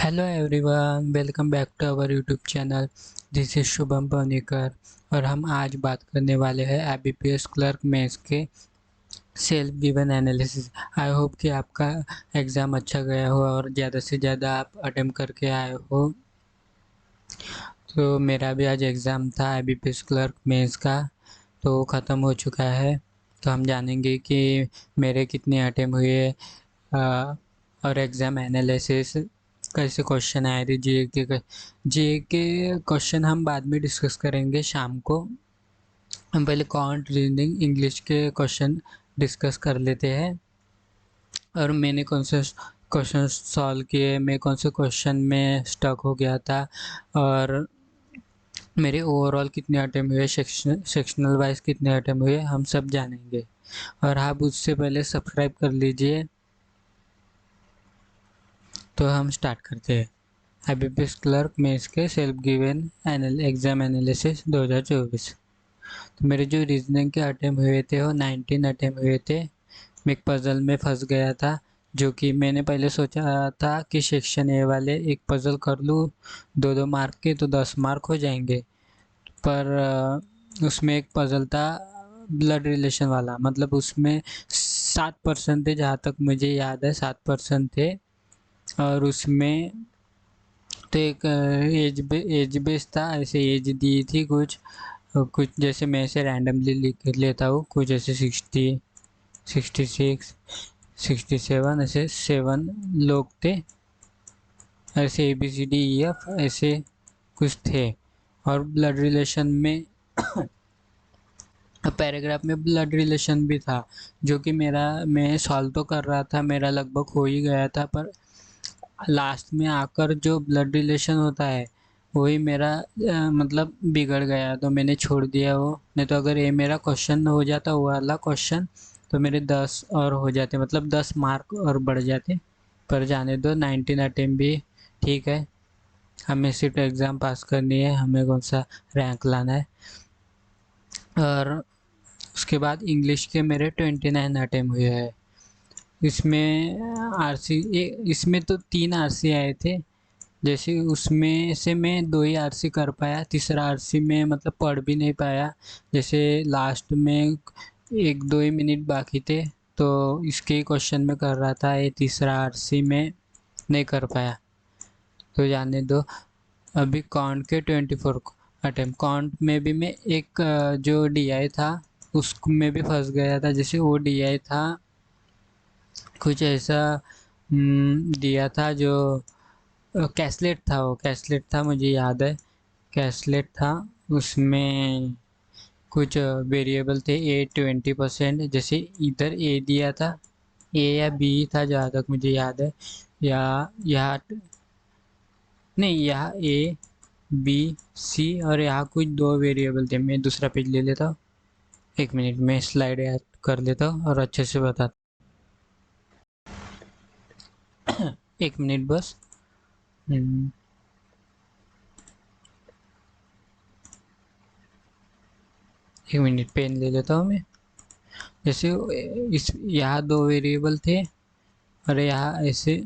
Hello everyone, welcome back to our YouTube channel. This is Shubham Pawanikar और हम आज बात करने वाले हैं एबीपीएस क्लर्क मेंस के self given analysis. I hope कि आपका एग्ज़ाम अच्छा गया हो और ज़्यादा से ज़्यादा आप अटेम्प्ट करके आए हो। तो मेरा भी आज एग्ज़ाम था एबीपीएस क्लर्क मेंस का, तो ख़त्म हो चुका है। तो हम जानेंगे कि मेरे कितने अटेम्प्ट हुए और एग्ज़ाम एनालिसिस कैसे क्वेश्चन आए थे। जीके क्वेश्चन हम बाद में डिस्कस करेंगे शाम को। हम पहले कॉन्ट, रीजनिंग, इंग्लिश के क्वेश्चन डिस्कस कर लेते हैं। और मैंने कौन से क्वेश्चन सॉल्व किए, मैं कौन से क्वेश्चन में स्टक हो गया था और मेरे ओवरऑल कितने अटेम्प्ट हुए, सेक्शनल वाइज कितने अटेम्प्ट हुए, हम सब जानेंगे। और आप उससे पहले सब्सक्राइब कर लीजिए। तो हम स्टार्ट करते हैं। एबीपीएस क्लर्क मेंस के सेल्फ गिवन एग्जाम एनालिसिस 2024। तो मेरे जो रीजनिंग के अटेम्प्ट हुए थे वो 19 अटेम्प्ट हुए थे। मैं एक पज़ल में फंस गया था, जो कि मैंने पहले सोचा था कि सेक्शन ए वाले एक पज़ल कर लूँ 2-2 मार्क के, तो 10 मार्क हो जाएंगे। पर उसमें एक पज़ल था ब्लड रिलेशन वाला, मतलब उसमें 7% थे, जहाँ तक मुझे याद है 7% थे। और उसमें तो एक एज बेस था, ऐसे एज दी थी कुछ जैसे मैं ऐसे रैंडमली लिख लेता हूँ, कुछ ऐसे 60, 66, 67, ऐसे 7 लोग थे। ऐसे ABCDEF ऐसे कुछ थे। और ब्लड रिलेशन में पैराग्राफ में ब्लड रिलेशन भी था, जो कि मैं सॉल्व तो कर रहा था, मेरा लगभग हो ही गया था। पर लास्ट में आकर जो ब्लड रिलेशन होता है वही मेरा मतलब बिगड़ गया, तो मैंने छोड़ दिया वो। नहीं तो अगर ये मेरा क्वेश्चन हो जाता वो वाला क्वेश्चन, तो मेरे 10 और हो जाते, मतलब 10 मार्क और बढ़ जाते। पर जाने दो, 19 अटेम्प्ट भी ठीक है। हमें सिर्फ एग्ज़ाम पास करनी है, हमें कौन सा रैंक लाना है। और उसके बाद इंग्लिश के मेरे 29 अटेम्प्ट हुए हैं। इसमें इसमें तो 3 आरसी आए थे। जैसे उसमें से मैं 2 ही आरसी कर पाया, तीसरा आरसी में मतलब पढ़ भी नहीं पाया। जैसे लास्ट में 1-2 ही मिनट बाकी थे, तो इसके ही क्वेश्चन में कर रहा था, ये तीसरा आरसी में नहीं कर पाया। तो जाने दो। अभी कॉन्ट के 24 अटेम्प्ट, कॉन्ट में भी मैं एक जो डीआई था उसमें भी फंस गया था। जैसे वो डीआई था कुछ ऐसा दिया था, जो कैसलेट था, वो कैसलेट था, मुझे याद है कैसलेट था। उसमें कुछ वेरिएबल थे, ए 20%, जैसे इधर ए दिया था, ए या बी था जहाँ तक मुझे याद है, या यहाँ नहीं, यहाँ ए बी सी और यहाँ कुछ 2 वेरिएबल थे। मैं दूसरा पेज ले लेता हूँ, 1 मिनट में स्लाइड ऐड कर लेता हूँ और अच्छे से बता 1 मिनट बस। 1 मिनट, पेन ले लेता हूँ मैं। जैसे इस यहाँ 2 वेरिएबल थे और यहाँ ऐसे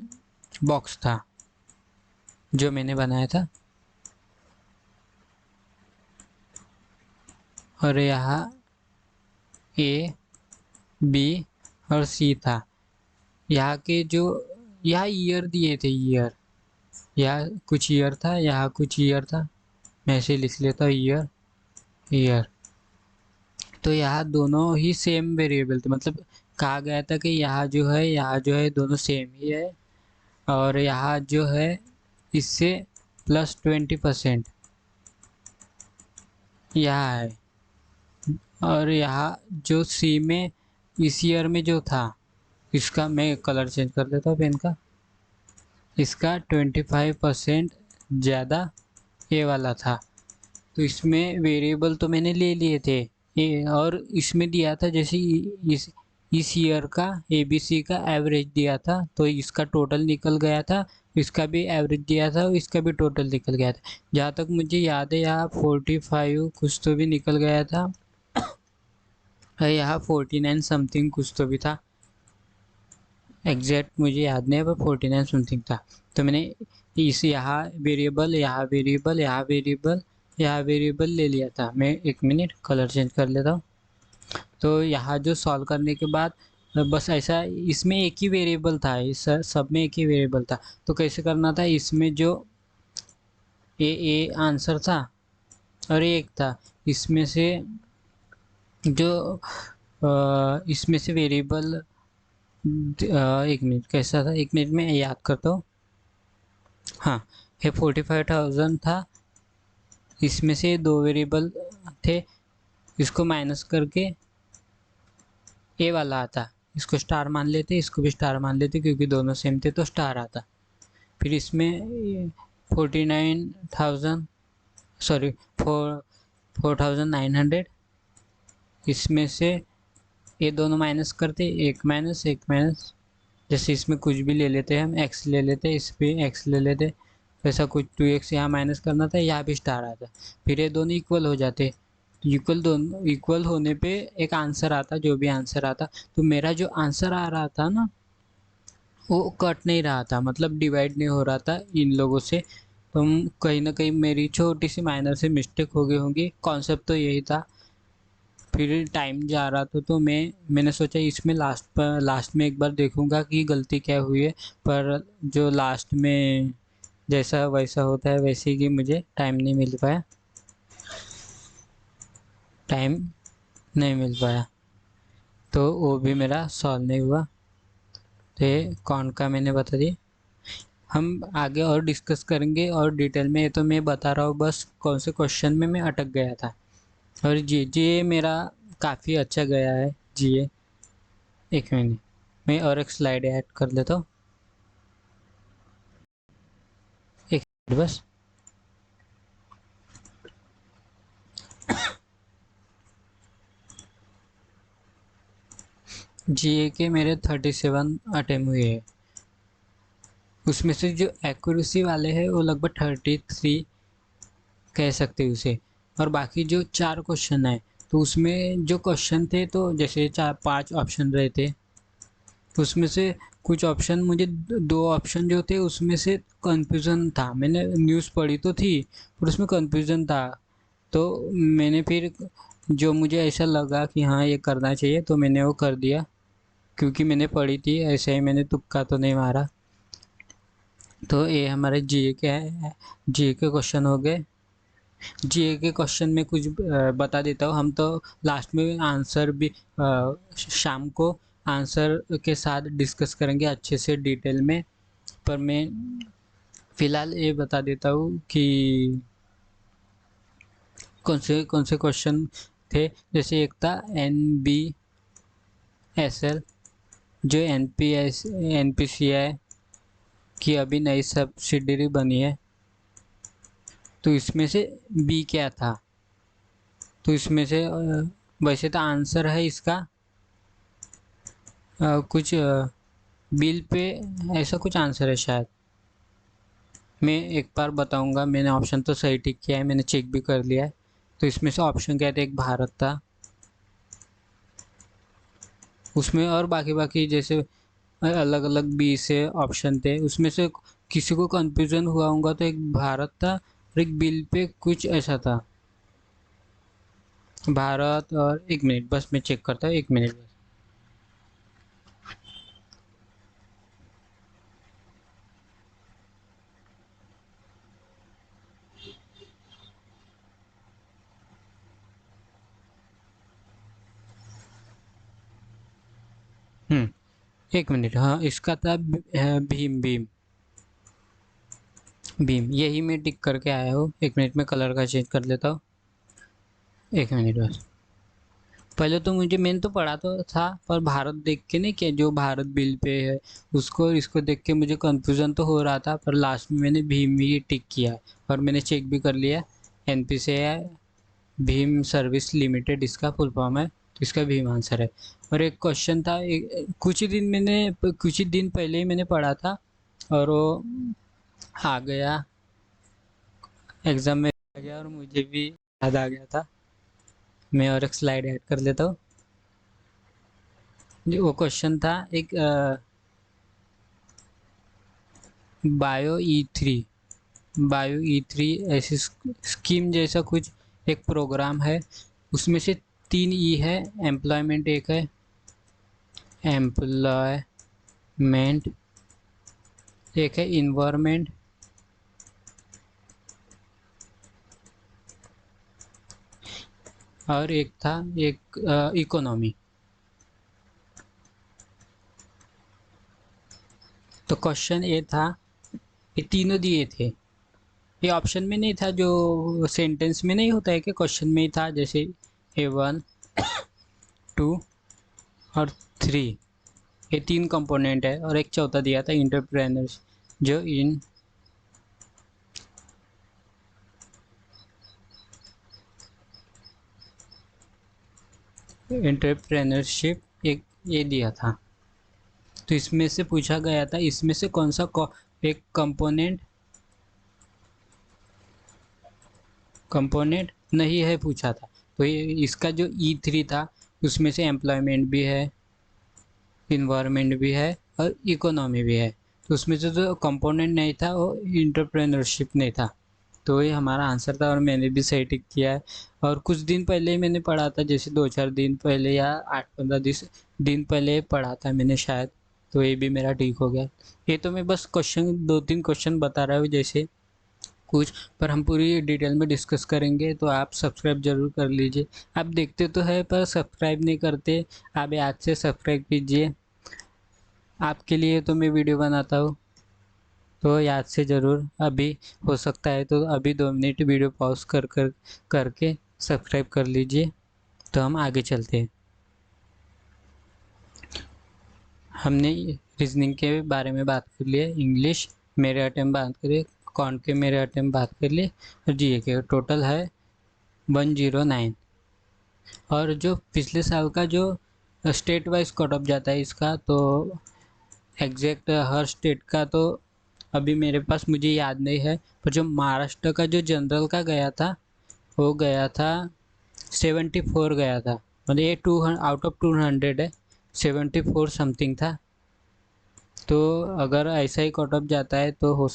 बॉक्स था जो मैंने बनाया था, और यहाँ ए बी और सी था। यहाँ के जो यहाँ ईयर दिए थे, ईयर, यहाँ कुछ ईयर था, यहाँ कुछ ईयर था। मैं ऐसे लिख लेता हूँ, ईयर ईयर। तो यहाँ दोनों ही सेम वेरिएबल थे, मतलब कहा गया था कि यहाँ जो है दोनों सेम ही है। और यहाँ जो है इससे +20% यहाँ है। और यहाँ जो सी में इस ईयर में जो था, इसका मैं कलर चेंज कर देता हूँ पेन का, इसका 25% ज़्यादा ये वाला था। तो इसमें वेरिएबल तो मैंने ले लिए थे ये, और इसमें दिया था जैसे इस ईयर का ABC का एवरेज दिया था, तो इसका टोटल निकल गया था, इसका भी एवरेज दिया था और इसका भी टोटल निकल गया था। जहाँ तक मुझे याद है यहाँ 45 कुछ तो भी निकल गया था, यहाँ 49 समथिंग कुछ तो भी था। एग्जैक्ट मुझे याद नहीं है पर 49 समथिंग था। तो मैंने इस यहाँ वेरिएबल, यहाँ वेरिएबल, यहाँ वेरिएबल, यहाँ वेरिएबल ले लिया था। मैं 1 मिनट कलर चेंज कर लेता हूँ। तो यहाँ जो सॉल्व करने के बाद बस ऐसा, इसमें एक ही वेरिएबल था, इस सब में एक ही वेरिएबल था। तो कैसे करना था, इसमें जो ए आंसर था और एक था, इसमें से जो इसमें से वेरिएबल 1 मिनट कैसा था, 1 मिनट में याद करता हूँ। हाँ, ये 45,000 था, इसमें से 2 वेरिएबल थे, इसको माइनस करके ए वाला आता, इसको स्टार मान लेते, इसको भी स्टार मान लेते क्योंकि दोनों सेम थे तो स्टार आता। फिर इसमें 49,000 सॉरी 4,900, इसमें से ये दोनों माइनस करते, एक माइनस एक माइनस, जैसे इसमें कुछ भी ले लेते हैं हम, एक्स ले लेते, इस पे एक्स ले लेते, ऐसा कुछ 2x यहाँ माइनस करना था, यहाँ भी स्टार आता। फिर ये दोनों इक्वल हो जाते, इक्वल दोनों इक्वल होने पे एक आंसर आता, जो भी आंसर आता। तो मेरा जो आंसर आ रहा था ना, वो कट नहीं रहा था, मतलब डिवाइड नहीं हो रहा था इन लोगों से। तो कहीं ना कहीं मेरी छोटी सी माइनर से मिस्टेक हो गई होंगी, कॉन्सेप्ट तो यही था। फिर टाइम जा रहा था तो मैंने सोचा इसमें लास्ट में एक बार देखूंगा कि गलती क्या हुई है। पर जो लास्ट में जैसा वैसा होता है वैसे ही मुझे टाइम नहीं मिल पाया, टाइम नहीं मिल पाया, तो वो भी मेरा सॉल्व नहीं हुआ। तो ये कौन का मैंने बता दिया। हम आगे और डिस्कस करेंगे और डिटेल में, ये तो मैं बता रहा हूँ बस कौन से क्वेश्चन में मैं अटक गया था। और जी मेरा काफ़ी अच्छा गया है जी। 1 मिनट मैं और एक स्लाइड ऐड कर लेता हूँ, 1 मिनट बस। जीए के मेरे 37 अटेम्प्ट हुए हैं, उसमें से जो एक्यूरेसी वाले हैं वो लगभग 33 कह सकते हैं उसे। और बाकी जो 4 क्वेश्चन है, तो उसमें जो क्वेश्चन थे तो जैसे 4-5 ऑप्शन रहे थे, तो उसमें से कुछ ऑप्शन मुझे 2 ऑप्शन जो थे उसमें से कन्फ्यूज़न था। मैंने न्यूज़ पढ़ी तो थी पर उसमें कन्फ्यूज़न था। तो मैंने फिर जो मुझे ऐसा लगा कि हाँ ये करना चाहिए तो मैंने वो कर दिया, क्योंकि मैंने पढ़ी थी, ऐसे ही मैंने तुक्का तो नहीं मारा। तो ये हमारे जीए के है, जीए के क्वेश्चन हो गए। जीए के क्वेश्चन में कुछ बता देता हूँ। हम तो लास्ट में आंसर भी शाम को आंसर के साथ डिस्कस करेंगे अच्छे से डिटेल में। पर मैं फ़िलहाल ये बता देता हूँ कि कौन से क्वेश्चन थे। जैसे एक था NBSL, जो NPCI की अभी नई सब्सिडरी बनी है, तो इसमें से बी क्या था। तो इसमें से वैसे तो आंसर है इसका कुछ बिल पे, ऐसा कुछ आंसर है शायद। मैं एक बार बताऊंगा, मैंने ऑप्शन तो सही टिक किया है, मैंने चेक भी कर लिया है। तो इसमें से ऑप्शन क्या थे, एक भारत था, उसमें और बाकी बाकी जैसे अलग अलग 20 से ऑप्शन थे, उसमें से किसी को कंफ्यूजन हुआ होगा तो एक भारत था और एक बिल पे कुछ ऐसा था, भारत। और 1 मिनट बस मैं चेक करता हूँ, 1 मिनट बस। हम्म 1 मिनट, हाँ इसका था भीम भीम भीम, यही मैं टिक करके आया हूँ। 1 मिनट में कलर का चेंज कर लेता हूँ, 1 मिनट बस। पहले तो मैंने तो पढ़ा तो था, पर भारत देख के नहीं, कि जो भारत बिल पे है उसको इसको देख के मुझे कंफ्यूजन तो हो रहा था, पर लास्ट में मैंने भीम ही टिक किया और मैंने चेक भी कर लिया। NP से है, भीम सर्विस लिमिटेड इसका फुल फॉर्म है, तो इसका भीम आंसर है। और एक क्वेश्चन था, कुछ ही दिन पहले ही मैंने पढ़ा था और वो आ गया एग्जाम में, आ गया और मुझे भी याद आ गया था। मैं और एक स्लाइड ऐड कर लेता हूँ। वो क्वेश्चन था एक बायो ई थ्री ऐसी स्कीम जैसा कुछ एक प्रोग्राम है। उसमें से 3 ई है, एम्प्लॉयमेंट एक है, एम्प्लॉयमेंट एक है, इन्वायरमेंट और एक था एक इकोनॉमी। तो क्वेश्चन ए था, ये तीनों दिए थे, ये ऑप्शन में नहीं था, जो सेंटेंस में नहीं होता है कि क्वेश्चन में ही था, जैसे A1 2 और 3, ये 3 कंपोनेंट है और एक चौथा दिया था इंटरप्रेनर्स, जो इंटरप्रेनरशिप एक ये दिया था। तो इसमें से पूछा गया था, इसमें से कौन सा एक कंपोनेंट नहीं है पूछा था। तो ये इसका जो E3 था उसमें से एम्प्लॉयमेंट भी है, इन्वायरमेंट भी है और इकोनॉमी भी है। तो उसमें से जो कंपोनेंट नहीं था वो इंटरप्रेन्योरशिप नहीं था। तो ये हमारा आंसर था और मैंने भी सही टिक किया है। और कुछ दिन पहले ही मैंने पढ़ा था, जैसे 2-4 दिन पहले या 8-15 दिन पहले पढ़ा था मैंने शायद। तो ये भी मेरा ठीक हो गया। ये तो मैं बस क्वेश्चन 2-3 क्वेश्चन बता रहा हूँ जैसे कुछ, पर हम पूरी डिटेल में डिस्कस करेंगे। तो आप सब्सक्राइब जरूर कर लीजिए। आप देखते तो है पर सब्सक्राइब नहीं करते, आप आज से सब्सक्राइब कीजिए। आपके लिए तो मैं वीडियो बनाता हूँ, तो याद से ज़रूर, अभी हो सकता है तो अभी 2 मिनट वीडियो पॉज करके सब्सक्राइब कर लीजिए। तो हम आगे चलते हैं। हमने रीजनिंग के बारे में बात कर लिया, इंग्लिश मेरे अटेम्प्ट बात करिए, कौन के मेरे अटेम्प्ट बात कर लिए, और जीए के टोटल है 109। और जो पिछले साल का जो स्टेट वाइज कट ऑफ जाता है इसका, तो एग्जैक्ट हर स्टेट का तो अभी मेरे पास मुझे याद नहीं है, पर जो महाराष्ट्र का जो जनरल का गया था वो गया था 74 गया था, मतलब ये 200 आउट ऑफ 200 है, 74 समथिंग था। तो अगर ऐसा ही कट ऑफ जाता है तो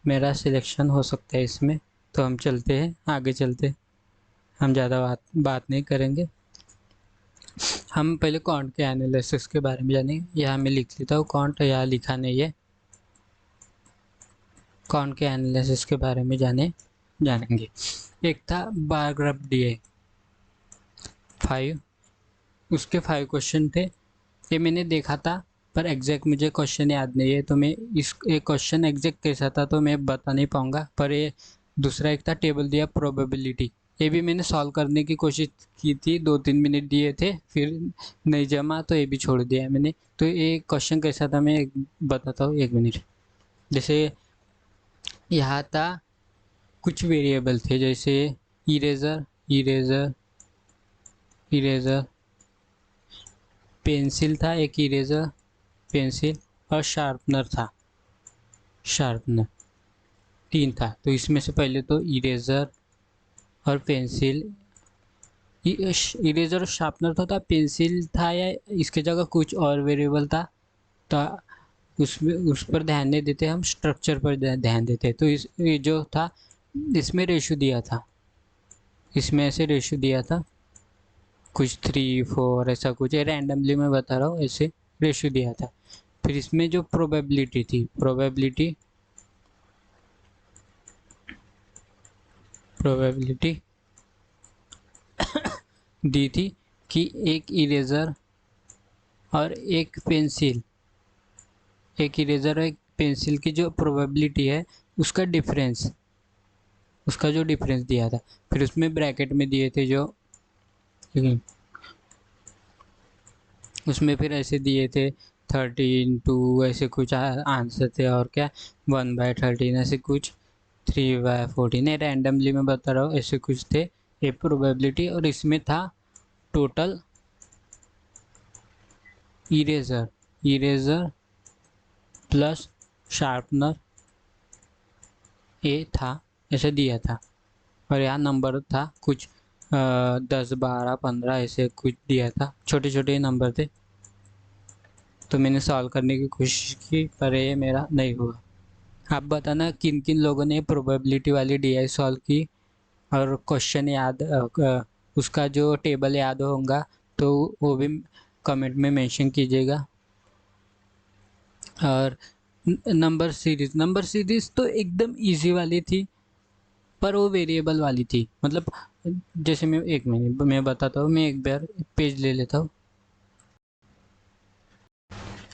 मेरा सिलेक्शन हो सकता है इसमें। तो हम चलते हैं, आगे चलते हैं, हम ज़्यादा बात नहीं करेंगे। हम पहले कॉन्ट के एनालिसिस के बारे में जानेंगे। यहाँ मैं लिख लेता हूँ कॉन्ट, यहाँ लिखा नहीं है। कॉन्ट के एनालिसिस के बारे में जानेंगे। एक था बार ग्राफ DA 5, उसके 5 क्वेश्चन थे। ये मैंने देखा था पर एग्जैक्ट मुझे क्वेश्चन याद नहीं है, तो मैं इस एक क्वेश्चन एग्जैक्ट कैसा था तो मैं बता नहीं पाऊँगा। पर ये दूसरा एक था टेबल दिया प्रोबेबिलिटी, ये भी मैंने सॉल्व करने की कोशिश की थी, 2-3 मिनट दिए थे, फिर नहीं जमा तो ये भी छोड़ दिया मैंने। तो ये क्वेश्चन कैसा था मैं बताता हूँ, 1 मिनट। जैसे यहाँ था कुछ वेरिएबल थे, जैसे इरेज़र इरेज़र इरेज़र, पेंसिल था, एक इरेज़र पेंसिल, और शार्पनर था, शार्पनर 3 था। तो इसमें से पहले तो इरेज़र और पेंसिल, इरेज़र और शार्पनर था पेंसिल था या इसके जगह कुछ और वेरिएबल था, तो उसमें उस पर ध्यान नहीं देते, हम स्ट्रक्चर पर ध्यान देते। तो ये जो था इसमें रेशो दिया था, इसमें ऐसे रेशो दिया था कुछ 3-4 ऐसा कुछ, रैंडमली मैं बता रहा हूँ, ऐसे रेशो दिया था। फिर इसमें जो प्रोबेबिलिटी थी, प्रोबेबिलिटी दी थी कि एक इरेज़र और एक पेंसिल, एक इरेज़र और एक पेंसिल की जो प्रोबेबिलिटी है उसका डिफरेंस दिया था। फिर उसमें ब्रैकेट में दिए थे जो, उसमें फिर ऐसे दिए थे 13 ऐसे कुछ आंसर थे, और क्या 1/13 ऐसे कुछ, 3/14, रैंडमली मैं बता रहा हूँ, ऐसे कुछ थे ये प्रोबेबिलिटी। और इसमें था टोटल इरेज़र प्लस शार्पनर ये था, ऐसे दिया था। और यहाँ नंबर था कुछ 10, 12, 15 ऐसे कुछ दिया था, छोटे छोटे नंबर थे। तो मैंने सॉल्व करने की कोशिश की पर ये मेरा नहीं हुआ। आप बताना किन किन लोगों ने प्रोबेबिलिटी वाली डीआई सॉल्व की, और क्वेश्चन याद उसका जो टेबल याद होगा तो वो भी कमेंट में मेंशन कीजिएगा। और नंबर सीरीज तो एकदम इजी वाली थी, पर वो वेरिएबल वाली थी। मतलब जैसे मैं, एक मिनट मैं बताता हूँ, मैं एक बार पेज ले लेता हूँ।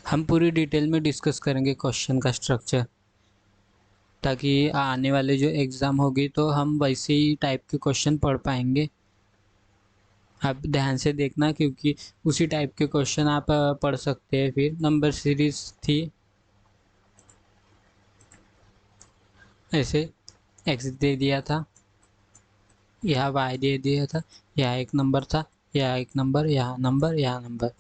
हम पूरी डिटेल में डिस्कस करेंगे क्वेश्चन का स्ट्रक्चर, ताकि आने वाले जो एग्ज़ाम होगी तो हम वैसे ही टाइप के क्वेश्चन पढ़ पाएंगे। आप ध्यान से देखना, क्योंकि उसी टाइप के क्वेश्चन आप पढ़ सकते हैं। फिर नंबर सीरीज थी ऐसे, एक्स दे दिया था, यहाँ वाई दे दिया था, यहाँ एक नंबर था, यहाँ एक नंबर, यहाँ नंबर, यहाँ नंबर,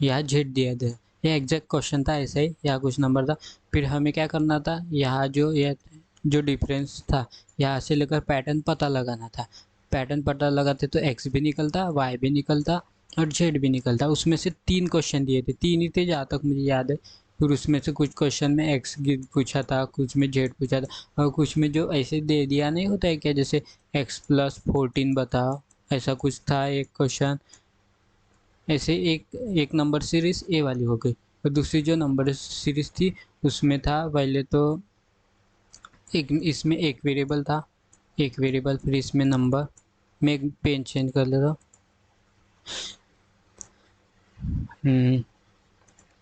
यहाँ जेड दिया था। यह एग्जैक्ट क्वेश्चन था ऐसा ही, यहाँ कुछ नंबर था। फिर हमें क्या करना था, यहाँ जो डिफरेंस था, यहाँ से लेकर पैटर्न पता लगाना था। पैटर्न पता लगाते तो एक्स भी निकलता, वाई भी निकलता और जेड भी निकलता। उसमें से 3 क्वेश्चन दिए थे, 3 ही थे जहाँ तक मुझे याद है। फिर उसमें से कुछ क्वेश्चन में एक्स पूछा था, कुछ में जेड पूछा था, और कुछ में जो ऐसे दे दिया नहीं होता है क्या, जैसे x+14 बताओ, ऐसा कुछ था एक क्वेश्चन। ऐसे एक एक नंबर सीरीज ए वाली हो गई। और दूसरी जो नंबर सीरीज थी उसमें था पहले तो एक, इसमें एक वेरिएबल था, एक वेरिएबल, फिर इसमें नंबर। मैं एक पेन चेंज कर लेता हूँ,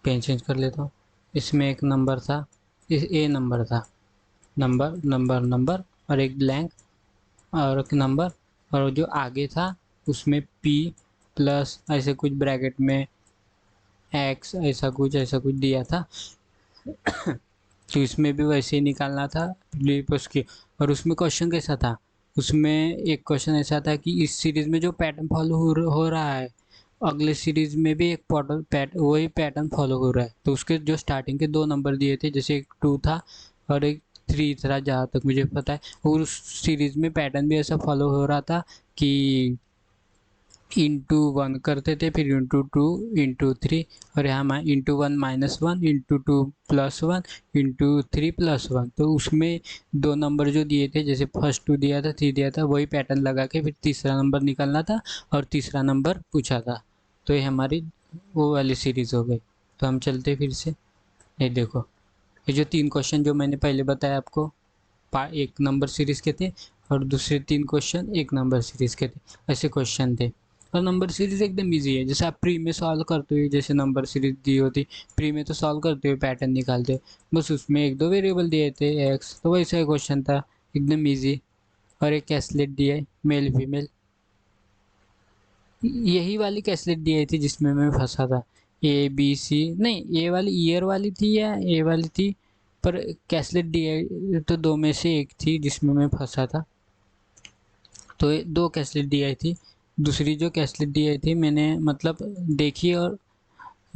पेन चेंज कर लेता हूँ। इसमें एक नंबर था, इस ए नंबर था, नंबर नंबर नंबर, और एक ब्लैंक और एक नंबर। और जो आगे था उसमें पी प्लस ऐसे कुछ ब्रैकेट में एक्स, ऐसा कुछ दिया था। तो इसमें भी वैसे ही निकालना था उसकी। और उसमें क्वेश्चन कैसा था, उसमें एक क्वेश्चन ऐसा था कि इस सीरीज में जो पैटर्न फॉलो हो रहा है, अगले सीरीज में भी एक वही पैटर्न फॉलो हो रहा है। तो उसके जो स्टार्टिंग के 2 नंबर दिए थे, जैसे एक 2 था और एक 3 था जहाँ तक मुझे पता है। और उस सीरीज में पैटर्न भी ऐसा फॉलो हो रहा था कि *1 करते थे, फिर *2 *3, और यहाँ *1 -1, *2 +1, *3 +1। तो उसमें 2 नंबर जो दिए थे, जैसे फर्स्ट 2 दिया था, 3 दिया था, वही पैटर्न लगा के फिर तीसरा नंबर निकालना था और तीसरा नंबर पूछा था। तो ये हमारी वो वाली सीरीज हो गई। तो हम चलते फिर से, ये देखो, ये जो 3 क्वेश्चन जो मैंने पहले बताया आपको, एक नंबर सीरीज के थे, और दूसरे 3 क्वेश्चन एक नंबर सीरीज के थे, ऐसे क्वेश्चन थे। और नंबर सीरीज एकदम इजी है, जैसे आप प्री में सॉल्व करते हो, जैसे नंबर सीरीज दी होती, प्री में तो सॉल्व करते हो, पैटर्न निकालते हो, बस उसमें 1-2 वेरिएबल दिए थे एक्स, तो वैसा ही क्वेश्चन था, एकदम ईजी। और एक कैसलेट दी है, मेल फीमेल, यही वाली कैसलेट दी आई थी जिसमें मैं फंसा था। ए बी सी नहीं, ए वाली ईयर वाली थी या ए वाली थी, पर कैसलेट डी आई तो 2 में से एक थी जिसमें मैं फंसा था। तो 2 कैसलेट दी आई थी। दूसरी जो कैसलेट दी आई थी मैंने मतलब देखी, और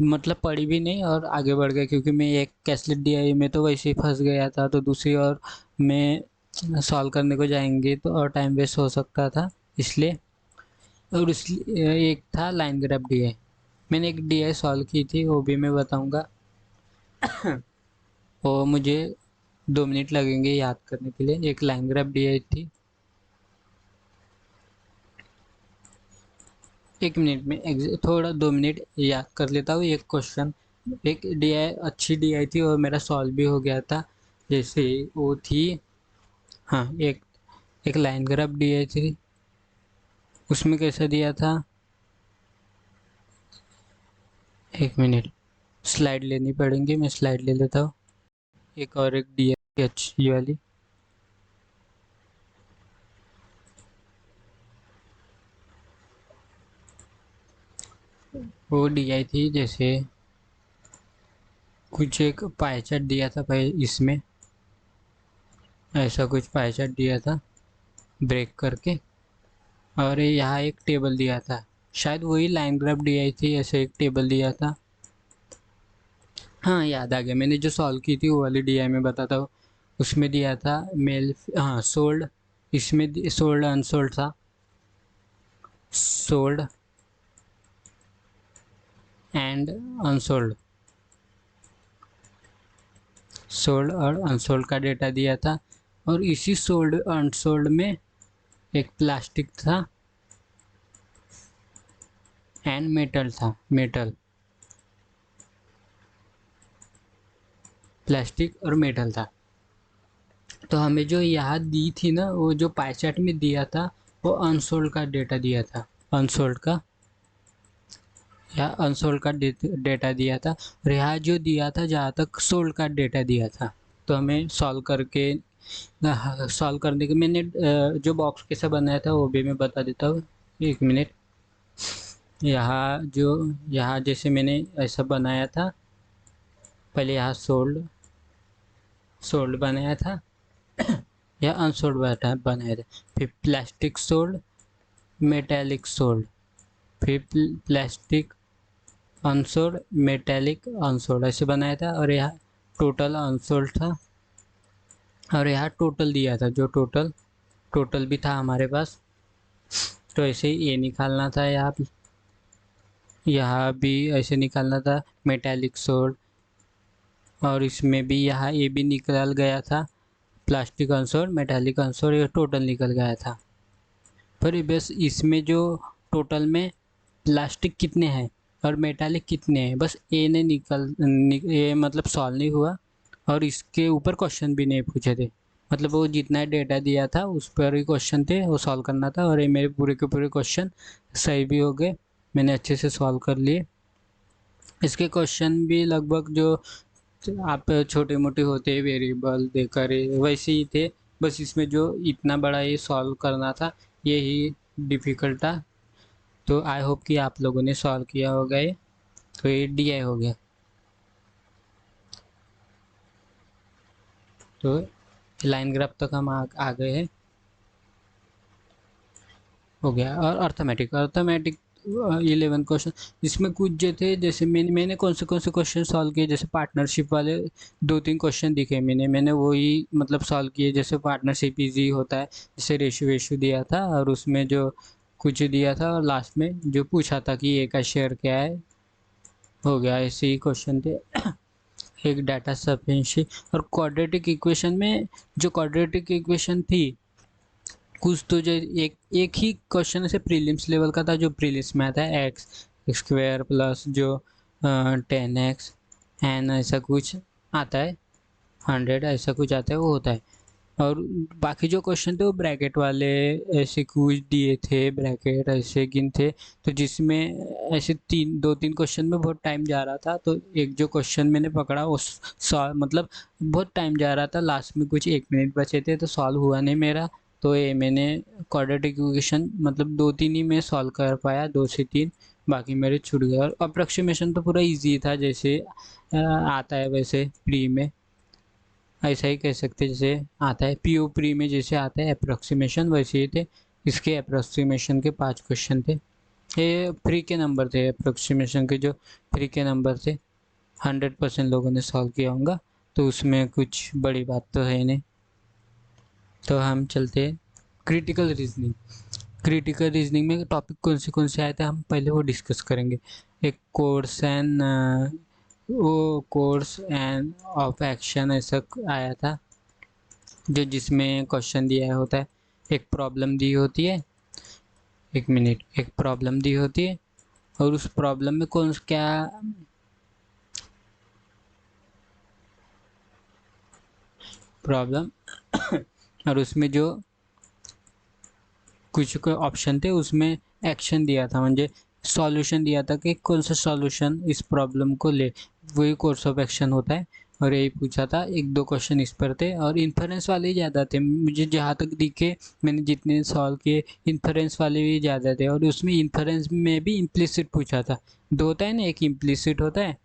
मतलब पढ़ी भी नहीं और आगे बढ़ गया, क्योंकि मैं एक कैसलेट डी आई में तो वैसे ही फंस गया था, तो दूसरी और मैं सॉल्व करने को जाएंगे तो और टाइम वेस्ट हो सकता था, इसलिए। और एक था लाइन ग्राफ डी आई, मैंने एक डी आई सॉल्व की थी, वो भी मैं बताऊंगा। वो मुझे 2 मिनट लगेंगे याद करने के लिए। एक लाइन ग्राफ डी आई थी, 1 मिनट में थोड़ा 2 मिनट याद कर लेता हूँ एक क्वेश्चन। एक डी आई अच्छी डी आई थी और मेरा सॉल्व भी हो गया था, जैसे वो थी, हाँ, एक लाइन ग्राफ डी आई थी। उसमें कैसा दिया था, 1 मिनट, स्लाइड लेनी पड़ेंगी, मैं स्लाइड ले लेता हूँ। एक और एक डी आई अच्छी वाली, वो डी आई थी जैसे कुछ एक पाई चार्ट दिया था भाई, इसमें ऐसा कुछ पाई चार्ट दिया था ब्रेक करके, और यहाँ एक टेबल दिया था, शायद वही लाइन ग्राफ दी आई थी, ऐसे एक टेबल दिया था। हाँ, याद आ गया, मैंने जो सॉल्व की थी वो वाली डी आई में बताता हूँ। उसमें दिया था मेल, हाँ, सोल्ड, इसमें सोल्ड अनसोल्ड था, सोल्ड एंड अनसोल्ड, सोल्ड और अनसोल्ड का डेटा दिया था, और इसी सोल्ड अनसोल्ड में एक प्लास्टिक था एंड मेटल था, मेटल, प्लास्टिक और मेटल था। तो हमें जो यहाँ दी थी ना, वो जो पाई चार्ट में दिया था वो अनसोल्ड का डेटा दिया था, अनसोल्ड का या अनसोल्ड का डेटा दिया था, और यहाँ जो दिया था जहाँ तक सोल्ड का डेटा दिया था। तो हमें सॉल्व करने के मैंने जो बॉक्स कैसा बनाया था वो भी मैं बता देता हूँ, एक मिनट। यहाँ जैसे मैंने ऐसा बनाया था, पहले यहाँ सोल्ड सोल्ड बनाया था या अनसोल्ड बनाया था, फिर प्लास्टिक सोल्ड, मेटेलिक सोल्ड, फिर प्लास्टिक अनसोल्ड, मेटेलिक अनसोल्ड, ऐसे बनाया था। और यहाँ टोटल अनसोल्ड था, और यहाँ टोटल दिया था, जो टोटल भी था हमारे पास। तो ऐसे ही ये निकालना था, यहाँ भी ऐसे निकालना था, मेटेलिक सोल्ड, और इसमें भी यहाँ ये भी निकल गया था, प्लास्टिक अनसोल्ड, मेटेलिक अनसोल्ड, ये टोटल निकल गया था। पर बस इसमें जो टोटल में प्लास्टिक कितने हैं और मेटालिक कितने हैं, बस ए ने ये मतलब सॉल्व नहीं हुआ, और इसके ऊपर क्वेश्चन भी नहीं पूछे थे। मतलब वो जितना डेटा दिया था उस पर ही क्वेश्चन थे, वो सॉल्व करना था, और ये मेरे पूरे के पूरे क्वेश्चन सही भी हो गए, मैंने अच्छे से सॉल्व कर लिए। इसके क्वेश्चन भी लगभग जो आप छोटे मोटे होते वेरिएबल देकर वैसे ही थे, बस इसमें जो इतना बड़ा ये सॉल्व करना था यही डिफ़िकल्ट था। तो आई होप कि आप लोगों ने सॉल्व किया होगा ये। तो ये डी आई हो गया। तो लाइन ग्राफ तक हम आ गए हैं, हो गया। और अर्थमेटिक अर्थमेटिक 11 क्वेश्चन, इसमें कुछ जो थे, जैसे मैंने कौन से क्वेश्चन सॉल्व किए, जैसे पार्टनरशिप वाले 2-3 क्वेश्चन दिखे मैंने वही मतलब सॉल्व किए। जैसे पार्टनरशिप इजी होता है, जैसे रेशो वेशो दिया था और उसमें जो कुछ दिया था, और लास्ट में जो पूछा था कि ए का शेयर क्या है, हो गया। ऐसे ही क्वेश्चन थे। एक डाटा सफिशिएंसी और क्वाड्रेटिक इक्वेशन में, जो क्वाड्रेटिक इक्वेशन थी कुछ तो, जो एक एक ही क्वेश्चन ऐसे प्रीलिम्स लेवल का था, जो प्रीलिम्स में आता है एक्स स्क्वायर प्लस जो 10x एन ऐसा कुछ आता है, 100 ऐसा कुछ आता है, वो होता है। और बाकी जो क्वेश्चन थे वो ब्रैकेट वाले ऐसे कुछ दिए थे, ब्रैकेट ऐसे गिन थे, तो जिसमें ऐसे 2-3 क्वेश्चन में बहुत टाइम जा रहा था। तो एक जो क्वेश्चन मैंने पकड़ा वो मतलब बहुत टाइम जा रहा था, लास्ट में कुछ 1 मिनट बचे थे तो सॉल्व हुआ नहीं मेरा। तो ये मैंने क्वाड्रेटिक इक्वेशन मतलब 2-3 ही मैं सॉल्व कर पाया, 2 से 3, बाकी मेरे छूट गए। और अप्रोक्सीमेशन तो पूरा इजी था, जैसे आता है वैसे प्री में, ऐसा ही कह सकते, जैसे आता है पीओ प्री में जैसे आता है अप्रोक्सीमेशन, वैसे ही थे। इसके अप्रोक्सीमेशन के 5 क्वेश्चन थे, ये फ्री के नंबर थे, अप्रोक्सीमेशन के जो फ्री के नंबर थे 100% लोगों ने सॉल्व किया होगा, तो उसमें कुछ बड़ी बात तो है नहीं। तो हम चलते हैं क्रिटिकल रीजनिंग। क्रिटिकल रीजनिंग में टॉपिक कौन से आए थे हम पहले वो डिस्कस करेंगे। एक कोर्स एंड ऑफ एक्शन ऐसा आया था, जो जिसमें क्वेश्चन दिया होता है, एक प्रॉब्लम दी होती है, एक मिनट, एक प्रॉब्लम दी होती है, और उस प्रॉब्लम में कौन क्या प्रॉब्लम और उसमें जो कुछ ऑप्शन थे उसमें एक्शन दिया था, म्हणजे सॉल्यूशन दिया था कि कौन सा सॉल्यूशन इस प्रॉब्लम को ले, वही कोर्स ऑफ एक्शन होता है। और यही पूछा था, 1-2 क्वेश्चन इस पर थे, और इन्फरेंस वाले ही ज़्यादा थे मुझे जहाँ तक दिखे, मैंने जितने सॉल्व किए इन्फरेंस वाले भी ज़्यादा थे। और उसमें इन्फरेंस में भी इम्प्लिसिट पूछा था, 2 होता है ना, एक इम्प्लिसिट होता है,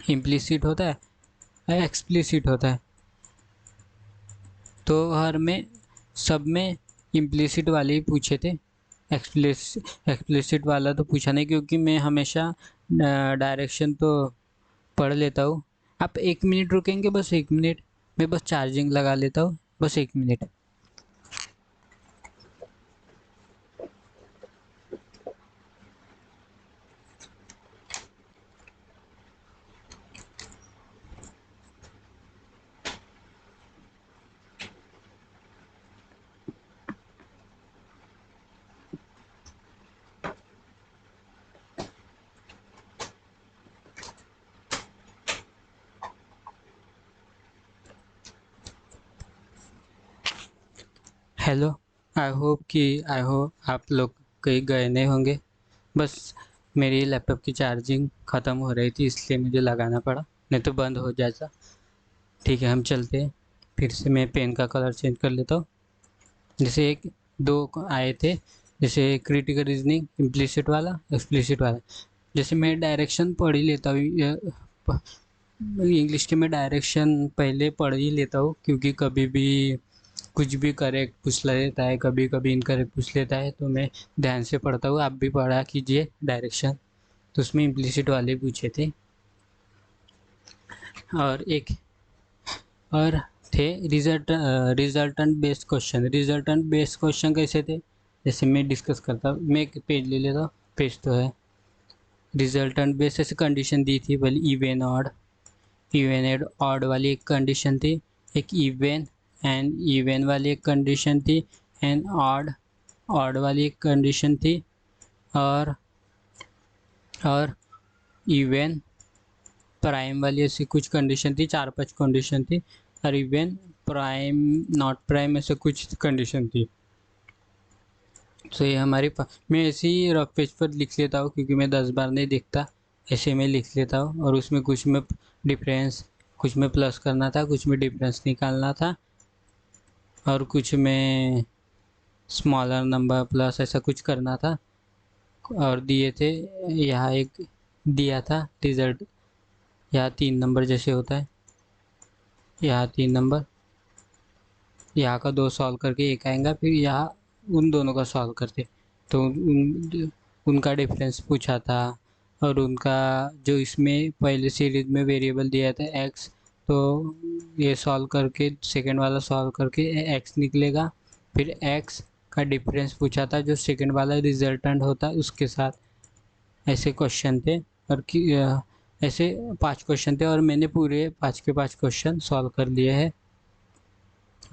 इम्प्लिसिट होता है, एक्सप्लिसिट होता है। तो हर में सब में इम्प्लिसिट वाले ही पूछे थे, एक्सप्लिसिट वाला तो पूछा नहीं, क्योंकि मैं हमेशा डायरेक्शन तो पढ़ लेता हूँ। आप 1 मिनट रुकेंगे, बस 1 मिनट, मैं बस चार्जिंग लगा लेता हूँ, बस 1 मिनट। हेलो। आई होप आप लोग कहीं गए नहीं होंगे। बस मेरी लैपटॉप की चार्जिंग ख़त्म हो रही थी, इसलिए मुझे लगाना पड़ा, नहीं तो बंद हो जाता। ठीक है, हम चलते हैं। फिर से मैं पेन का कलर चेंज कर लेता हूँ। जैसे एक दो आए थे, जैसे क्रिटिकल रीजनिंग, इम्प्लिसिट वाला, एक्सप्लिसिट वाला। जैसे मैं डायरेक्शन पढ़ ही लेता हूँ इंग्लिश के, मैं डायरेक्शन पहले पढ़ ही लेता हूँ, क्योंकि कभी भी कुछ भी करेक्ट पूछ लेता है, कभी कभी इनकरेक्ट पूछ लेता है, तो मैं ध्यान से पढ़ता हूँ। आप भी पढ़ा कीजिए डायरेक्शन। तो उसमें इम्प्लिसिट वाले पूछे थे, और एक और थे resultant based question. Resultant based question कैसे थे, जैसे मैं डिस्कस करता हूँ, मैं एक पेज ले लेता हूँ, पेज तो है। रिजल्टेंट बेस्ड ऐसे कंडीशन दी थी, पहले इवन एंड ऑड वाली एक कंडीशन थी, एक इवन वाली एक कंडीशन थी, एंड ऑड वाली एक कंडीशन थी, और इवन प्राइम वाली ऐसी कुछ कंडीशन थी, 4-5 कंडीशन थी, और इवन प्राइम नॉट प्राइम ऐसे कुछ कंडीशन थी। तो ये मैं ऐसे ही रफ पेज पर लिख लेता हूँ, क्योंकि मैं 10 बार नहीं देखता, ऐसे में लिख लेता हूँ। और उसमें कुछ में प्लस करना था, कुछ में डिफरेंस निकालना था, और कुछ में स्मॉलर नंबर प्लस ऐसा कुछ करना था। और दिए थे, यहाँ एक दिया था रिजल्ट, यहाँ 3 नंबर जैसे होता है, यहाँ 3 नंबर, यहाँ का 2 सॉल्व करके एक आएगा, फिर यहाँ उन दोनों का सॉल्व करते। तो उनका डिफरेंस पूछा था, और उनका जो इसमें पहले सीरीज में वेरिएबल दिया था एक्स, तो ये सॉल्व करके सेकंड वाला सॉल्व करके एक्स निकलेगा। फिर एक्स का डिफरेंस पूछा था, जो सेकंड वाला रिजल्टेंट होता उसके साथ। ऐसे क्वेश्चन थे, और ऐसे 5 क्वेश्चन थे, और मैंने पूरे 5 के 5 क्वेश्चन सॉल्व कर लिए हैं।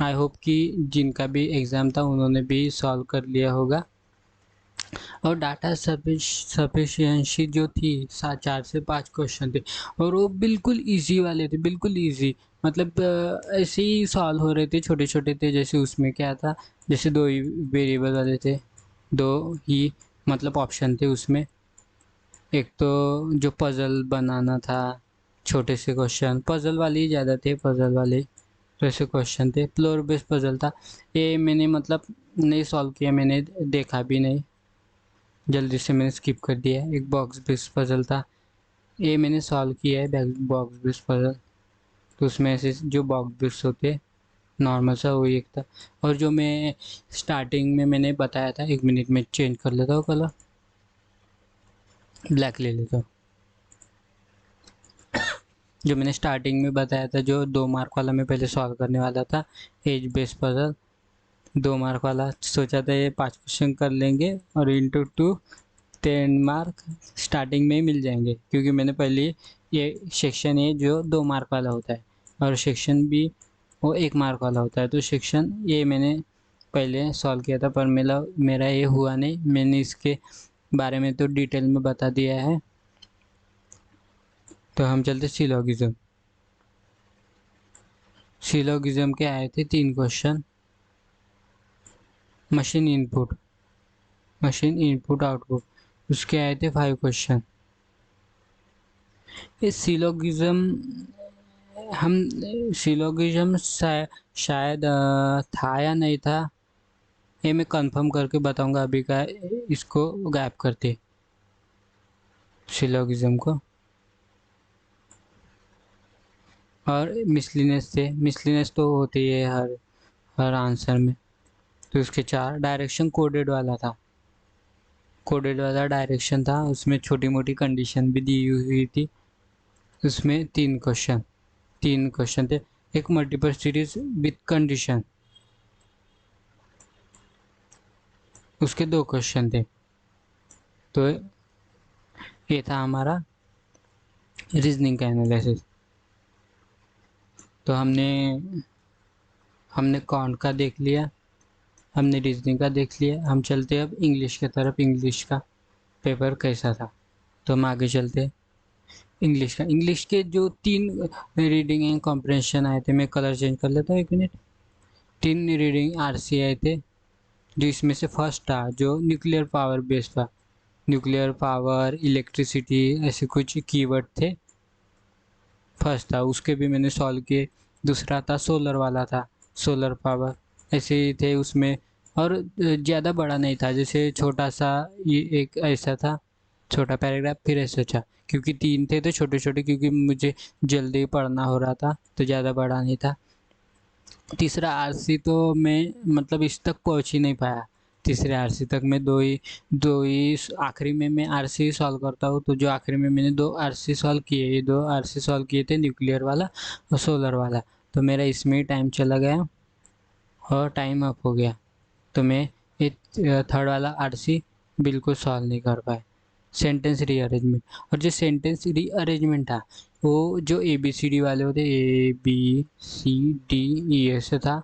आई होप कि जिनका भी एग्ज़ाम था उन्होंने भी सॉल्व कर लिया होगा। और डाटा सफिशिएंसी जो थी, 4 से 5 क्वेश्चन थे, और वो बिल्कुल इजी वाले थे, बिल्कुल इजी। मतलब ऐसे ही सॉल्व हो रहे थे, छोटे छोटे थे। जैसे उसमें क्या था, जैसे 2 ही वेरिएबल वाले थे, 2 ही मतलब ऑप्शन थे उसमें। एक तो जो पज़ल बनाना था, छोटे से क्वेश्चन, पज़ल वाले ही ज़्यादा थे, पज़ल वाले ऐसे क्वेश्चन थे। फ्लोर बेस्ड पज़ल था, ये मैंने मतलब नहीं सॉल्व किया, मैंने देखा भी नहीं, जल्दी से मैंने स्किप कर दिया। एक बॉक्स बेस्ड पज़ल था, ये मैंने सॉल्व किया है, बॉक्स बेस्ड पज़ल। तो उसमें ऐसे जो बॉक्स बेस्ड होते नॉर्मल सा, वही एक था। और जो मैं स्टार्टिंग में मैंने बताया था, 1 मिनट में चेंज कर लेता हूँ कलर, ब्लैक ले लेता हूँ। जो मैंने स्टार्टिंग में बताया था, जो 2 मार्क वाला मैं पहले सॉल्व करने वाला था, एज बेस्ड पज़ल 2 मार्क वाला, सोचा था ये 5 क्वेश्चन कर लेंगे, और इंटू 2 10 मार्क स्टार्टिंग में ही मिल जाएंगे, क्योंकि मैंने पहले ये सेक्शन ए जो 2 मार्क वाला होता है, और सेक्शन बी वो 1 मार्क वाला होता है। तो सेक्शन ए मैंने पहले सॉल्व किया था, पर मेरा ये हुआ नहीं। मैंने इसके बारे में तो डिटेल में बता दिया है। तो हम चलते सिलोगिज्म। सिलोगिज्म के आए थे 3 क्वेश्चन। मशीन इनपुट आउटपुट, उसके आए थे 5 क्वेश्चन। ये सिलोगिज्म शायद था या नहीं था, ये मैं कंफर्म करके बताऊंगा। अभी का इसको गैप करते सिलोगिज्म को। और मिसलिनियस तो होती है हर आंसर में। तो उसके 4 डायरेक्शन कोडेड वाला था, कोडेड वाला डायरेक्शन था, उसमें छोटी मोटी कंडीशन भी दी हुई थी। उसमें 3 क्वेश्चन थे। एक मल्टीपल सीरीज विथ कंडीशन, उसके 2 क्वेश्चन थे। तो ये था हमारा रीजनिंग का एनालिसिस। तो हमने काउंट का देख लिया, हमने रीजनिंग का देख लिया। हम चलते अब इंग्लिश की तरफ। इंग्लिश का पेपर कैसा था, तो हम आगे चलते हैं। इंग्लिश के जो 3 रीडिंग एंड कॉम्प्रहेंशन आए थे, मैं कलर चेंज कर लेता हूँ 1 मिनट। 3 रीडिंग आरसी आए थे, जो इसमें से फर्स्ट था जो न्यूक्लियर पावर बेस्ड था, न्यूक्लियर पावर, इलेक्ट्रिसिटी, ऐसे कुछ कीवर्ड थे। फर्स्ट था उसके भी मैंने सॉल्व किए। दूसरा था सोलर वाला था, सोलर पावर, ऐसे ही थे उसमें। और ज़्यादा बड़ा नहीं था, जैसे छोटा सा ये एक ऐसा था, छोटा पैराग्राफ, फिर ऐसा था। क्योंकि तीन थे तो छोटे छोटे, क्योंकि मुझे जल्दी पढ़ना हो रहा था तो ज़्यादा बड़ा नहीं था। तीसरा आरसी तो मैं मतलब इस तक पहुंच ही नहीं पाया। तीसरे आरसी तक मैं दो ही आखिरी में मैं आरसी सॉल्व करता हूँ। तो जो आखिरी में मैंने दो आरसी सॉल्व किए, ये दो आरसी सॉल्व किए थे, न्यूक्लियर वाला और सोलर वाला। तो मेरा इसमें ही टाइम चला गया और टाइम अप हो गया। तो मैं ये थर्ड वाला आरसी बिल्कुल सॉल्व नहीं कर पाया। सेंटेंस रीअरेंजमेंट, और जो सेंटेंस रीअरेंजमेंट था वो जो ए बी सी डी वाले होते, ए बी सी डी ई ऐसे था।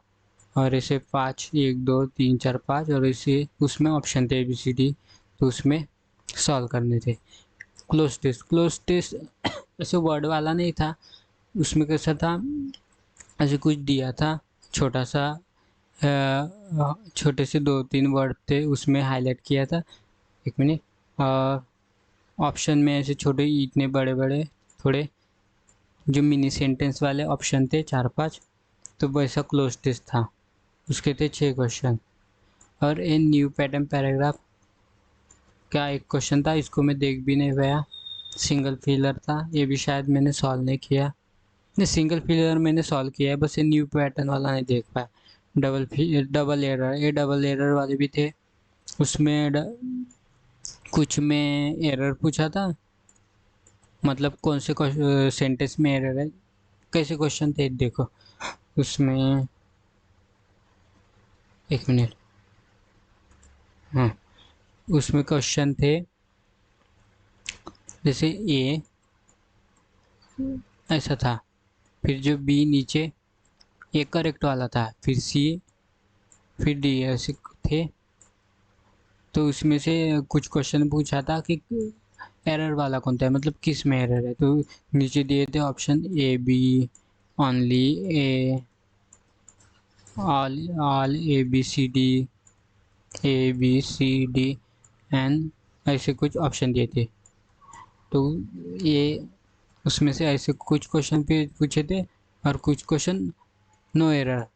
और ऐसे पाँच, एक दो तीन चार पाँच, और ऐसे उसमें ऑप्शन थे ए बी सी डी, तो उसमें सॉल्व करने थे। क्लोज टेस्ट ऐसे वर्ड वाला नहीं था, उसमें कैसा था, ऐसे कुछ दिया था छोटा सा, छोटे से दो तीन वर्ड थे उसमें हाईलाइट किया था। एक मिनट, और ऑप्शन में ऐसे छोटे, इतने बड़े बड़े थोड़े जो मिनी सेंटेंस वाले ऑप्शन थे चार पांच, तो वैसा क्लोज टेस्ट था। उसके थे 6 क्वेश्चन। और ए न्यू पैटर्न पैराग्राफ का एक क्वेश्चन था, इसको मैं देख भी नहीं पाया। सिंगल फिलर था, ये भी शायद मैंने सॉल्व नहीं किया। नहीं, सिंगल फिलर मैंने सॉल्व किया है, बस ये न्यू पैटर्न वाला नहीं देख पाया। डबल एरर, ये डबल एरर वाले भी थे उसमें। कुछ में एरर पूछा था, मतलब कौन से सेंटेंस में एरर है, कैसे क्वेश्चन थे देखो उसमें। एक मिनट, हाँ, उसमें क्वेश्चन थे जैसे ए ऐसा था, फिर जो बी नीचे ए करेक्ट वाला था, फिर सी, फिर डी ऐसे थे। तो उसमें से कुछ क्वेश्चन पूछा था कि एरर वाला कौन था, मतलब किस में एरर है। तो नीचे दिए थे option A B, only A, all A B C D, A B C D and ऐसे कुछ ऑप्शन दिए थे। तो ये उसमें से ऐसे कुछ क्वेश्चन पे पूछे थे और कुछ क्वेश्चन नो एरर।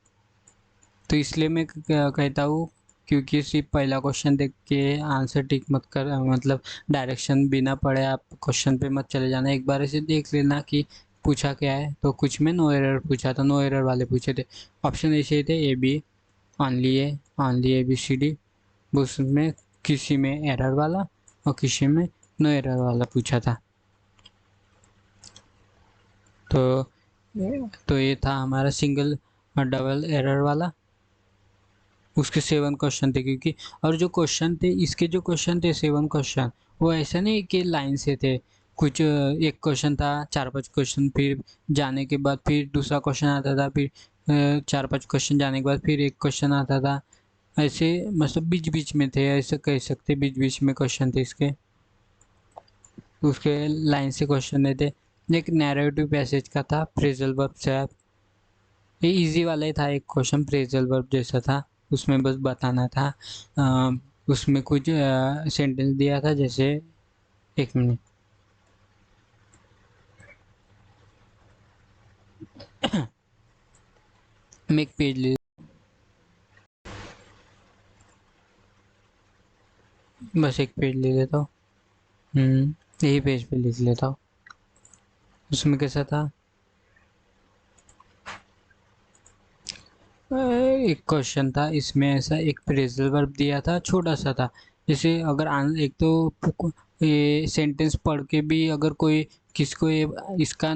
तो इसलिए मैं कहता हूँ, क्योंकि सिर्फ पहला क्वेश्चन देख के आंसर टिक मत कर, मतलब डायरेक्शन बिना पढ़े आप क्वेश्चन पे मत चले जाना, एक बार ऐसे देख लेना कि पूछा क्या है। तो कुछ में नो एरर पूछा था, नो एरर वाले पूछे थे। ऑप्शन ऐसे ही थे A B, only A B C D, उसमें किसी में एरर वाला और किसी में नो एरर वाला पूछा था। तो ये था हमारा सिंगल और डबल एरर वाला। उसके 7 क्वेश्चन थे, क्योंकि और जो क्वेश्चन थे, इसके जो क्वेश्चन थे 7 क्वेश्चन, वो ऐसा नहीं कि लाइन से थे। कुछ एक क्वेश्चन था, चार पांच क्वेश्चन, फिर जाने के बाद फिर दूसरा क्वेश्चन आता था, फिर चार पांच क्वेश्चन जाने के बाद फिर एक क्वेश्चन आता था। ऐसे मतलब बीच बीच में थे, ऐसे कह सकते, बीच बीच में क्वेश्चन थे इसके। उसके लाइन से क्वेश्चन नहीं थे। एक नैरेटिव पैसेज का था, फ्रेजल वर्ब से आप, ये इजी वाला ही था, एक क्वेश्चन फ्रेजल वर्ब जैसा था, उसमें बस बताना था। उसमें कुछ सेंटेंस दिया था, जैसे एक मिनट, मैं एक पेज ले, बस एक पेज ले लेता हूँ। यही पेज पे लिख लेता हूँ। उसमें कैसा था, एक क्वेश्चन था इसमें, ऐसा एक फ्रेजल वर्ब दिया था, छोटा सा था। जैसे अगर एक तो ये सेंटेंस पढ़ के भी अगर कोई किसको ये इसका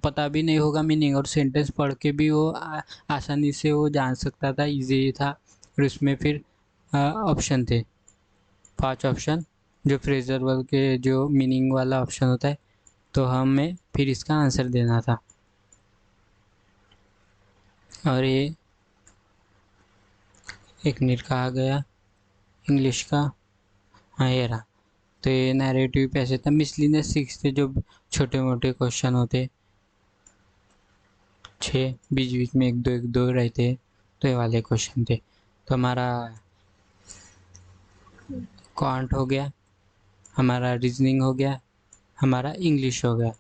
पता भी नहीं होगा मीनिंग, और सेंटेंस पढ़ के भी वो आसानी से वो जान सकता था, इजी था। और इसमें फिर ऑप्शन थे, 5 ऑप्शन, जो फ्रेजल वर्ब के जो मीनिंग वाला ऑप्शन होता है। तो हमें फिर इसका आंसर देना था। और ये एक मिनट कहा गया इंग्लिश का, हाँ ये रहा। तो ये नैरेटिव पे ऐसे था, मिसलिनियस 6 थे, जो छोटे मोटे क्वेश्चन होते 6, बीच बीच में एक दो रहते, तो ये वाले क्वेश्चन थे। तो हमारा क्वांट हो गया, हमारा रीजनिंग हो गया, हमारा इंग्लिश हो गया,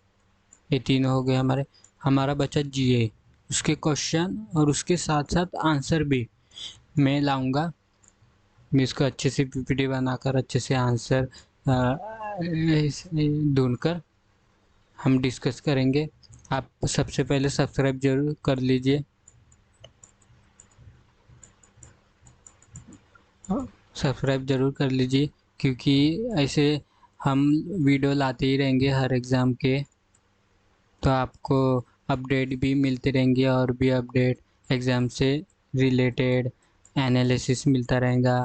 ये तीनों हो गए हमारे। हमारा बचा जीए, उसके क्वेश्चन और उसके साथ साथ आंसर भी मैं लाऊंगा। मैं इसको अच्छे से पीपीटी बनाकर अच्छे से आंसर ढूंढकर हम डिस्कस करेंगे। आप सबसे पहले सब्सक्राइब जरूर कर लीजिए, सब्सक्राइब जरूर कर लीजिए, क्योंकि ऐसे हम वीडियो लाते ही रहेंगे हर एग्ज़ाम के, तो आपको अपडेट भी मिलते रहेंगे और भी अपडेट एग्ज़ाम से रिलेटेड एनालिसिस मिलता रहेगा।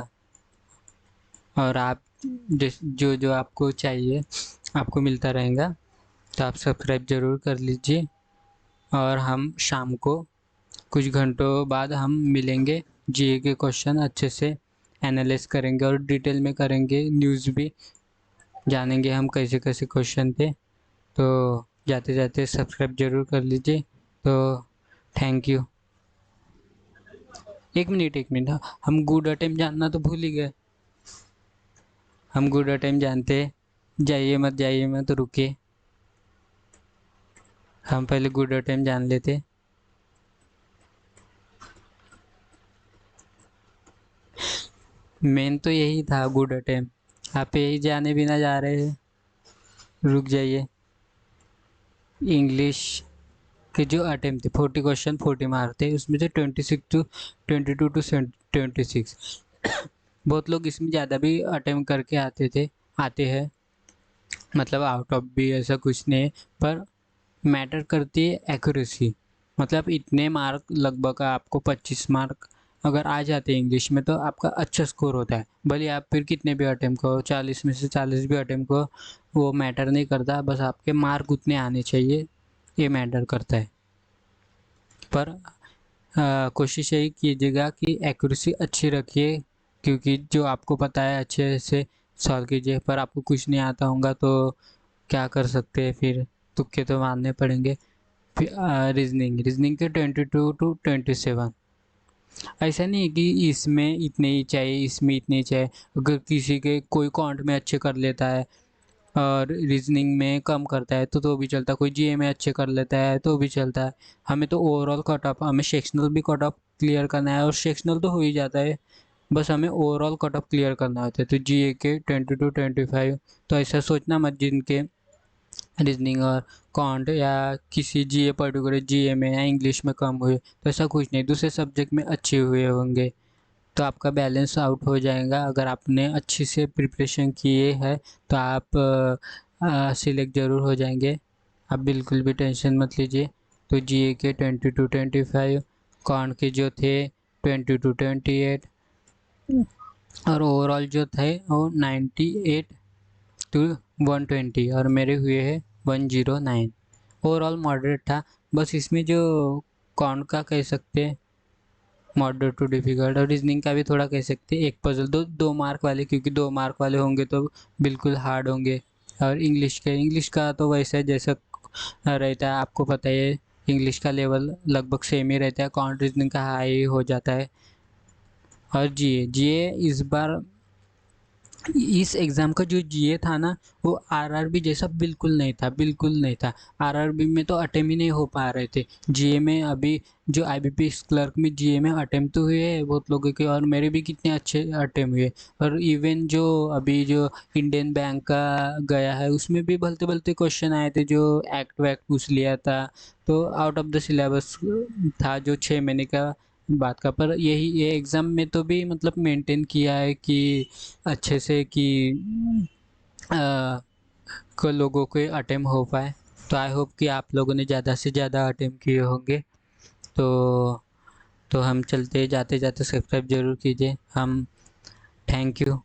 और आप जो जो आपको चाहिए आपको मिलता रहेगा, तो आप सब्सक्राइब ज़रूर कर लीजिए। और हम शाम को कुछ घंटों बाद हम मिलेंगे, जीए के क्वेश्चन अच्छे से एनालाइज करेंगे और डिटेल में करेंगे, न्यूज़ भी जानेंगे हम कैसे कैसे क्वेश्चन थे। तो जाते जाते सब्सक्राइब जरूर कर लीजिए। तो थैंक यू। एक मिनट, हम गुड अटेम्प्ट जानना तो भूल ही गए। हम गुड अटेम्प्ट जानते, जाइए मत तो रुकिए, हम पहले गुड अटेम्प्ट जान लेते। मेन तो यही था गुड अटेम्प्ट, आप यही जाने बिना जा रहे हैं। रुक जाइए। इंग्लिश के जो अटेम्प्ट थे 40 क्वेश्चन 40 मार्क थे, उसमें से 26 टू 22 टू 26। बहुत लोग इसमें ज़्यादा भी अटेम्प्ट करके आते हैं, मतलब आउट ऑफ भी ऐसा कुछ नहीं है, पर मैटर करती है एक्यूरेसी। मतलब इतने मार्क लगभग आपको 25 मार्क अगर आ जाते हैं इंग्लिश में, तो आपका अच्छा स्कोर होता है। भले आप फिर कितने भी अटेम्प्ट करो, 40 में से 40 भी अटेम्प्ट करो, वो मैटर नहीं करता, बस आपके मार्क उतने आने चाहिए, ये मैटर करता है। पर कोशिश यही कीजिएगा कि एक्यूरेसी अच्छी रखिए, क्योंकि जो आपको पता है अच्छे से सॉल्व कीजिए। पर आपको कुछ नहीं आता होगा तो क्या कर सकते हैं, फिर तुक्के तो मारने पड़ेंगे। फिर रीजनिंग के 22 टू 27। ऐसा नहीं है कि इसमें इतने ही चाहिए, इसमें इतने ही चाहिए। अगर किसी के कोई क्वांट में अच्छे कर लेता है और रीजनिंग में कम करता है तो भी चलता है, कोई जीए में अच्छे कर लेता है तो भी चलता है। हमें तो ओवरऑल कट ऑफ, हमें सेक्शनल भी कट ऑफ क्लियर करना है, और सेक्शनल तो हो ही जाता है, बस हमें ओवरऑल कट ऑफ क्लियर करना होता है। तो जीए के 20 टू 25। तो ऐसा सोचना मत जिनके रीजनिंग और कॉन्ट या किसी जीए पर्टिकुलर जीए में या इंग्लिश में कम हुए, तो ऐसा कुछ नहीं, दूसरे सब्जेक्ट में अच्छे हुए होंगे, तो आपका बैलेंस आउट हो जाएगा। अगर आपने अच्छी से प्रिपरेशन किए है तो आप सिलेक्ट ज़रूर हो जाएंगे, आप बिल्कुल भी टेंशन मत लीजिए। तो जीए के 20 टू 25, कॉन्ट के जो थे 20 टू 28, और ओवरऑल जो थे वो 98 टू 120, और मेरे हुए हैं 109। ओवरऑल मॉडरेट था, बस इसमें जो कॉन्ट का कह सकते हैं मॉडरेट टू डिफ़िकल्ट, और रीजनिंग का भी थोड़ा कह सकते हैं एक पजल, दो मार्क वाले, क्योंकि 2 मार्क वाले होंगे तो बिल्कुल हार्ड होंगे। और इंग्लिश का तो वैसे जैसा रहता है आपको पता ही है, इंग्लिश का लेवल लगभग सेम ही रहता है, कॉन्ट रीजनिंग का हाई हो जाता है। और जीए इस बार इस एग्ज़ाम का जो जीए था ना, वो आरआरबी जैसा बिल्कुल नहीं था, बिल्कुल नहीं था। आरआरबी में तो अटेम्प्ट ही नहीं हो पा रहे थे, जीए में अभी जो आईबीपीएस क्लर्क में जीए में अटेम्प्ट तो हुए हैं बहुत लोगों के, और मेरे भी कितने अच्छे अटेम्प्ट हुए। और इवन जो अभी जो इंडियन बैंक का गया है उसमें भी भलते भलते क्वेश्चन आए थे, जो एक्ट वैक्ट पूछ लिया था, तो आउट ऑफ द सिलेबस था, जो 6 महीने का बात का। पर यही ये एग्ज़ाम में तो भी मतलब मेंटेन किया है कि अच्छे से कि को लोगों के अटेम्प्ट हो पाए। तो आई होप कि आप लोगों ने ज़्यादा से ज़्यादा अटेम्प्ट किए होंगे। तो हम चलते जाते जाते सब्सक्राइब जरूर कीजिए। हम थैंक यू।